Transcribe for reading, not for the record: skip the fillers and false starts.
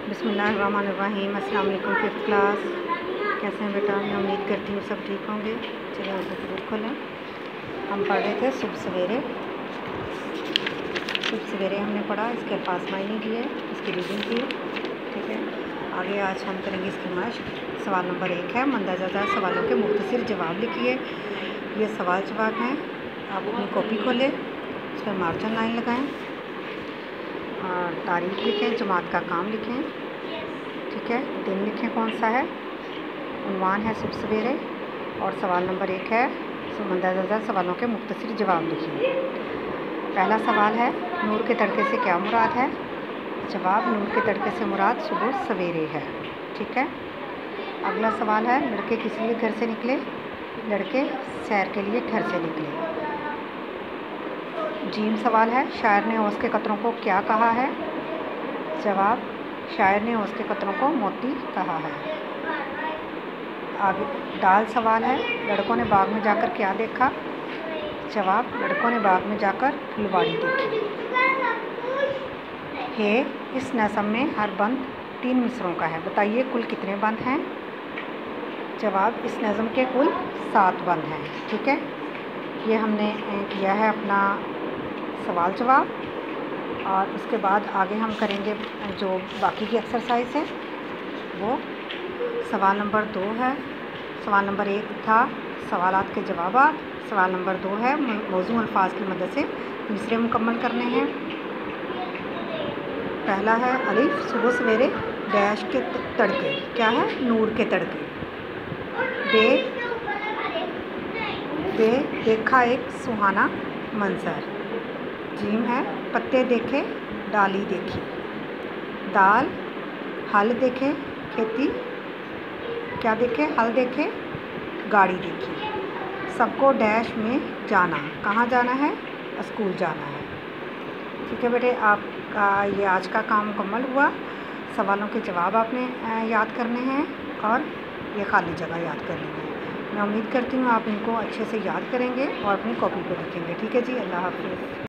बिस्मिल्लाहिर्रहमानिर्रहीम। अस्सलाम वालेकुम। 5th क्लास, कैसे हैं बेटा? मैं उम्मीद करती हूँ सब ठीक होंगे। चलिए उसे बुक खोलें। हम पढ़ रहे थे सुबह सवेरे हमने पढ़ा, इसके अल्फाज मायने किए, इसकी रीडिंग की। ठीक है, आगे आज हम करेंगे इसकी मश्क। सवाल नंबर 1 है, मंदरजा सवालों के मुख्तसर जवाब लिखिए। ये सवाल जवाब हैं। आप अपनी कॉपी खोलें, उस पर मार्जिन लाइन लगाएं और तारीख लिखें, जमात का काम लिखें। ठीक है, दिन लिखें कौन सा है, उन्वान है सुबह सवेरे, और सवाल नंबर 1 है मंदरजा सवालों के मुख्तसर जवाब लिखिए। पहला सवाल है, नूर के तड़के से क्या मुराद है? जवाब, नूर के तड़के से मुराद सुबह सवेरे है। ठीक है, अगला सवाल है, लड़के किस लिए घर से निकले? लड़के सैर के लिए घर से निकले। जीम सवाल है, शायर ने ओस के कतरों को क्या कहा है? जवाब, शायर ने ओस के कतरों को मोती कहा है। आगे दाल सवाल है, लड़कों ने बाग में जाकर क्या देखा? जवाब, लड़कों ने बाग में जाकर फुलवाड़ी देखी। हे, इस नज़म में हर बंद 3 मिसरों का है, बताइए कुल कितने बंद हैं? जवाब, इस नज़म के कुल 7 बंद हैं। ठीक है, ये हमने किया है अपना सवाल जवाब, और उसके बाद आगे हम करेंगे जो बाकी की एक्सरसाइज है वो। सवाल नंबर 2 है, सवाल नंबर 1 था सवालात के जवाबात, सवाल नंबर 2 है मौजू अल्फाज की मदद से मिसरे मुकम्मल करने हैं। पहला है, अलिफ, सुबह सवेरे डैश के तड़के, क्या है? नूर के तड़के। बे, देखा एक सुहाना मंजर। जीम है, पत्ते देखे डाली देखी। दाल, हल देखे खेती, क्या देखे? हल देखे गाड़ी देखी। सबको डैश में जाना, कहाँ जाना है? स्कूल जाना है। ठीक है बेटे, आपका ये आज का काम मुकम्मल हुआ। सवालों के जवाब आपने याद करने हैं और ये खाली जगह याद करनी है। मैं उम्मीद करती हूँ आप इनको अच्छे से याद करेंगे और अपनी कॉपी पर लिखेंगे। ठीक है जी, अल्लाह हाफ़िज़।